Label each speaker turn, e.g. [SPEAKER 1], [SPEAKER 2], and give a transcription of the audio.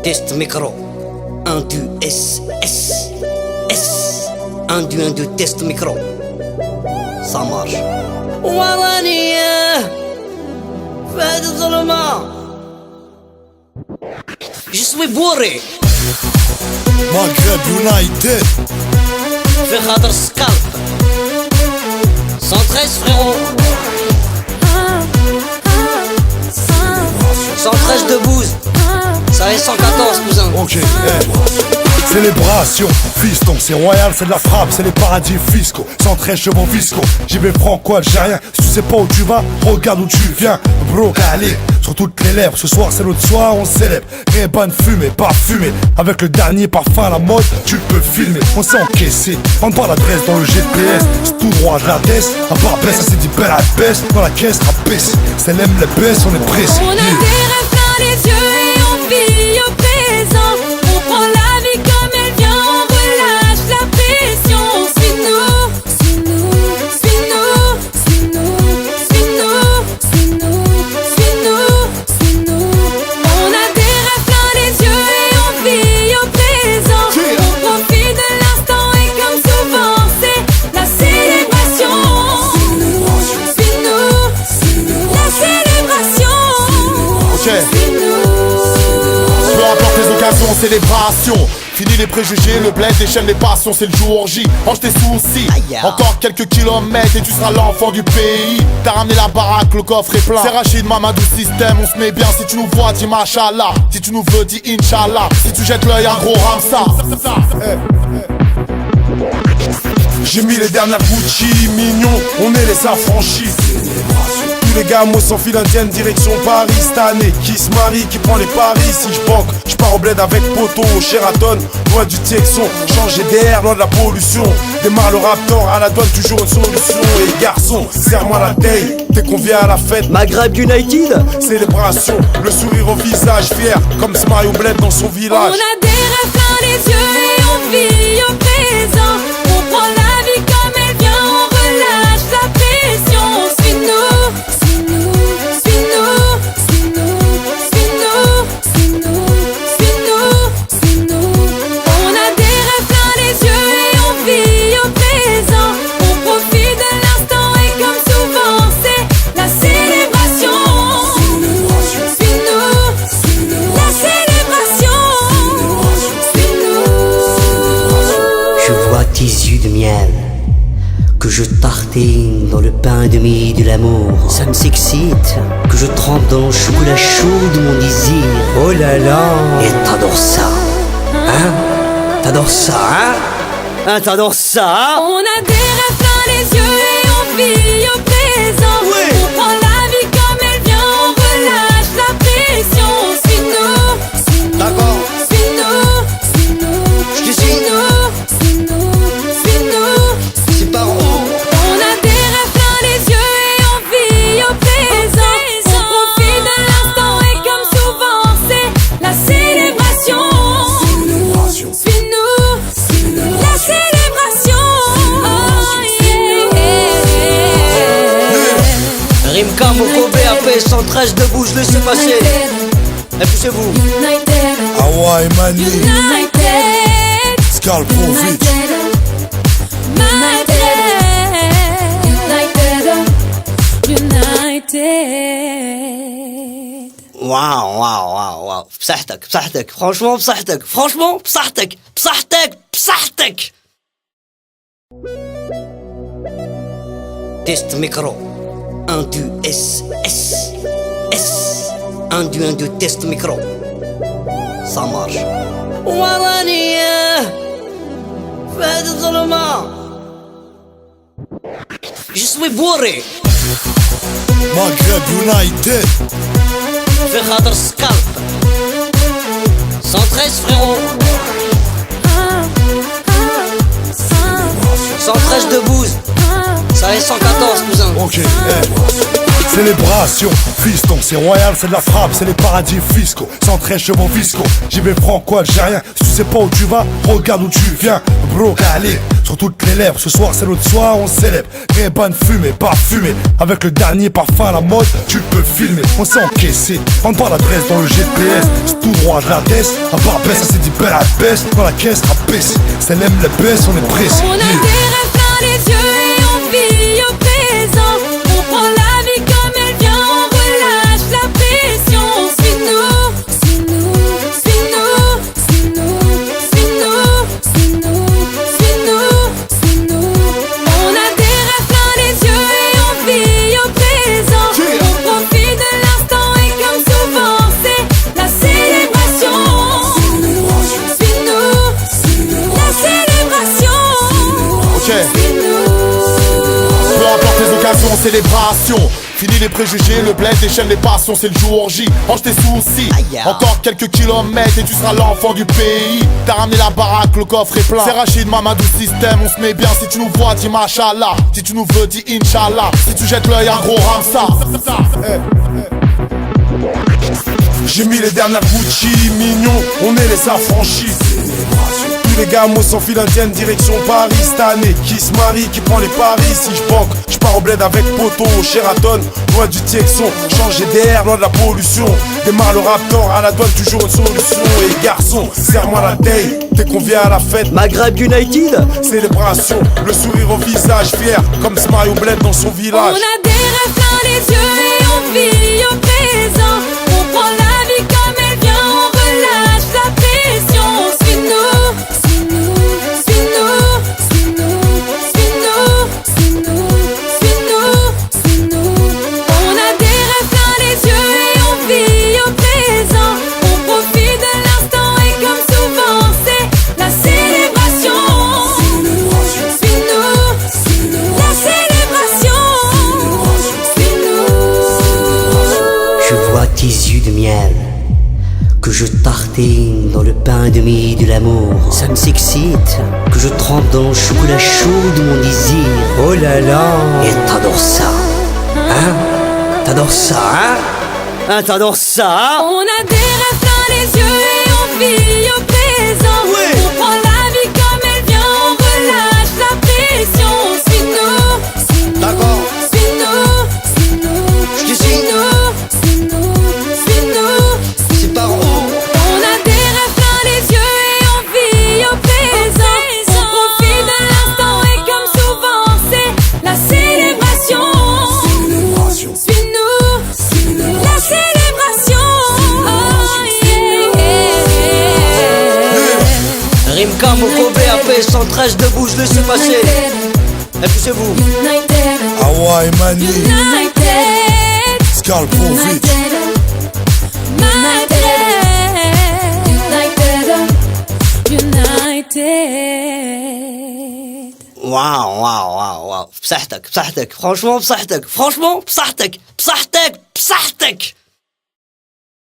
[SPEAKER 1] Test micro. 1, 2, S, S, S. 1, 2, 1, 2, test micro. Ça marche. ورانية في هذه الظلمة. Je suis bourré.
[SPEAKER 2] Maghreb United.
[SPEAKER 1] في خاطر سكالب 113 frérot. 113 de bouse. Ça est 114 cousin.
[SPEAKER 2] Ok, Célébration, fiston, c'est royal, c'est de la frappe, c'est les paradis fiscaux. 113 chevaux fiscaux, j'y vais franco-algérien. Si tu sais pas où tu vas, regarde où tu viens. Bro, allez, sur toutes les lèvres, ce soir c'est l'autre soir, on célèbre. Rébane fumée, pas fumée. Avec le dernier parfum à la mode, tu peux filmer. On s'est encaissé, prends pas l'adresse dans le GPS. C'est tout droit de la baisse, à part baisse, ça c'est dit belle à baisse. Dans la caisse, rabaisse, c'est l'aime les baisses, on est pressé.
[SPEAKER 3] On a des rêves plein les yeux et on vit au présent. On prend la vie comme elle vient, on relâche la pression. Suis-nous, suis-nous, suis-nous, suis-nous, suis-nous, suis-nous, suis-nous, suis-nous. On a des rêves plein les yeux et on vit au présent. On profite de l'instant et comme souvent c'est la célébration. Suis-nous, suis-nous, la célébration.
[SPEAKER 4] Peu importe les occasions, célébration. Fini les préjugés, le bled déchaîne les passions, c'est le jour J. Range tes soucis, encore quelques kilomètres et tu seras l'enfant du pays. T'as ramené la baraque, le coffre est plein. C'est Rachid, Mamadou système, on se met bien. Si tu nous vois, dis machallah. Si tu nous veux, dis Inch'Allah. Si tu jettes l'œil, un gros Ramsa.
[SPEAKER 2] J'ai mis les dernières Gucci, mignons, on est les affranchis. Tous les gars, moi sans fil indienne, direction Paris cette année. Qui se marie, qui prend les paris. Si je banque, je pars au bled avec Poto, au Sheraton, loin du Texon. Changer d'air, loin de la pollution. Démarre le Raptor, à la douane, toujours une solution. Et garçon, serre-moi la taille, dès qu'on vient à la fête.
[SPEAKER 1] Maghreb United.
[SPEAKER 2] Célébration, le sourire au visage, fier, comme ce Mario Bled dans son
[SPEAKER 3] On
[SPEAKER 2] village.
[SPEAKER 3] a des rêves plein les yeux et on vit au présent. On prend la vie comme elle vient, on relâche la pression. Suis-nous, suis-nous, suis-nous, suis-nous, suis-nous, suis-nous, suis-nous, suis-nous. On a des rêves plein les yeux et on vit au présent. On profite de l'instant et comme souvent c'est la célébration. Suis-nous, suis-nous, la célébration.
[SPEAKER 1] Je vois tes yeux de miel que je tartine dans le pain de mie de l'amour. Ça me s'excite que je trempe dans le chocolat chaud de mon désir. Oh là là. Et t'adores ça, hein? T'adores ça, hein? Hein, t'adores ça, hein?
[SPEAKER 3] On a des rêves plein les yeux et on vit au présent.
[SPEAKER 1] Ouais.
[SPEAKER 3] On prend la vie comme elle vient, on relâche la pression. Suis-nous, suis-nous,
[SPEAKER 1] D'accord.
[SPEAKER 3] suis-nous, suis-nous,
[SPEAKER 1] Je te suis.
[SPEAKER 3] suis-nous, suis-nous, suis-nous.
[SPEAKER 1] C'est pas rond.
[SPEAKER 3] On a des rêves plein les yeux et on vit au présent. On profite de l'instant et comme souvent c'est la célébration. Suis-nous, suis-nous, la célébration. Oh, yeah.
[SPEAKER 1] Rimka, Mokobe, AP, 113 debout, je laisse passer. Et poussez-vous.
[SPEAKER 3] United,
[SPEAKER 2] Hawaii Mani,
[SPEAKER 3] united,
[SPEAKER 2] Skalpovic.
[SPEAKER 3] United.
[SPEAKER 1] واو واو واو واو بصحتك بصحتك فرانشمون بصحتك فرانشمون بصحتك بصحتك بصحتك. Test micro. 1, 2, S, S, S. 1, 2, 1, 2, test micro. Ça marche. ورانية في هذه الظلمة. Je suis bourré.
[SPEAKER 2] Maghreb United.
[SPEAKER 1] في خاطر سكالب 113 frérot. 113 de bouse. Ça est 114 cousin.
[SPEAKER 2] Ok, Célébration, fiston, c'est royal, c'est de la frappe, c'est les paradis fiscaux. 113 chevaux fiscaux, j'y vais franco-algérien. Si tu sais pas où tu vas, regarde où tu viens. Bro, allez, sur toutes les lèvres. Ce soir c'est notre soir, on célèbre. Rébane fumée, parfumée. Avec le dernier parfum à la mode, tu peux filmer. On s'est encaissé, prends pas l'adresse dans le GPS. C'est tout droit de la baisse, à part baisse, ça s'est dit belle à baisse. Dans la caisse, à baisse, ça aime les baisses, on est pressé.
[SPEAKER 3] On a des rêves plein les yeux et on vit au présent. On prend la vie comme elle vient, on relâche la pression. Suis-nous, suis-nous, suis-nous, suis-nous, suis-nous, suis-nous, suis-nous, suis-nous. On a des rêves plein les yeux et on vit au présent. On profite de l'instant et comme souvent c'est la célébration. Suis-nous, la célébration.
[SPEAKER 4] Ok. Peu importe les occasions, célébration. Fini les préjugés, le bled déchaîne les passions, c'est le jour J. Range tes soucis, encore quelques kilomètres et tu seras l'enfant du pays. T'as ramené la baraque, le coffre est plein. C'est Rachid, Mamadou système, on se met bien. Si tu nous vois, dis machallah. Si tu nous veux, dis Inch'Allah. Si tu jettes l'œil, un gros Ramsa.
[SPEAKER 2] J'ai mis les dernières Gucci, mignons, on est les affranchis. Tous les gamos s'enfilent indienne, direction Paris. Cette année, qui se marie, qui prend les paris. Si je banque, je pars au bled avec Poto, au Sheraton, loin du Texon. Changer d'air, loin de la pollution. Démarre le Raptor, à la douane toujours une solution. Et garçon, serre-moi la taille, t'es qu'on vient à la fête.
[SPEAKER 1] Maghreb United.
[SPEAKER 2] Célébration, le sourire au visage, fier, comme ce Mario Bled dans son
[SPEAKER 3] On
[SPEAKER 2] village.
[SPEAKER 3] a des rêves plein les yeux et on vit au présent. On prend la vie comme elle vient, on relâche la pression. Suis-nous, suis-nous, suis-nous, suis-nous, suis-nous, suis-nous, suis-nous, suis-nous. On a des rêves plein les yeux et on vit au présent. On profite de l'instant et comme souvent c'est la célébration. Suis-nous, la célébration.
[SPEAKER 1] Je vois tes yeux de miel que je tartine dans le pain de mie de l'amour. Ça me s'excite que je trempe dans le chocolat chaud de mon désir. Oh là là. Et t'adores ça, hein? T'adores ça, hein? Hein, t'adores ça, hein?
[SPEAKER 3] On a des rêves plein les yeux et on vit au présent.
[SPEAKER 1] Ouais.
[SPEAKER 3] On prend la vie comme elle vient, on relâche la pression. Suis-nous, suis-nous,
[SPEAKER 1] D'accord.
[SPEAKER 3] suis-nous, suis-nous,
[SPEAKER 1] Je te suis.
[SPEAKER 3] suis-nous, suis-nous, suis-nous.
[SPEAKER 1] C'est par où?
[SPEAKER 3] On a des rêves plein les yeux et on vit au présent. On profite de l'instant et comme souvent c'est la célébration. Suis-nous, la célébration. Oh yeah.
[SPEAKER 1] Rimka, Mokobe, AP 113 debout, je laisse passer. Poussez-vous.
[SPEAKER 3] United,
[SPEAKER 2] Hawaii Mani,
[SPEAKER 3] united,
[SPEAKER 2] Scarl Profit.
[SPEAKER 1] واو واو واو واو بصحتك بصحتك فرانشمون بصحتك فرانشمون بصحتك بصحتك بصحتك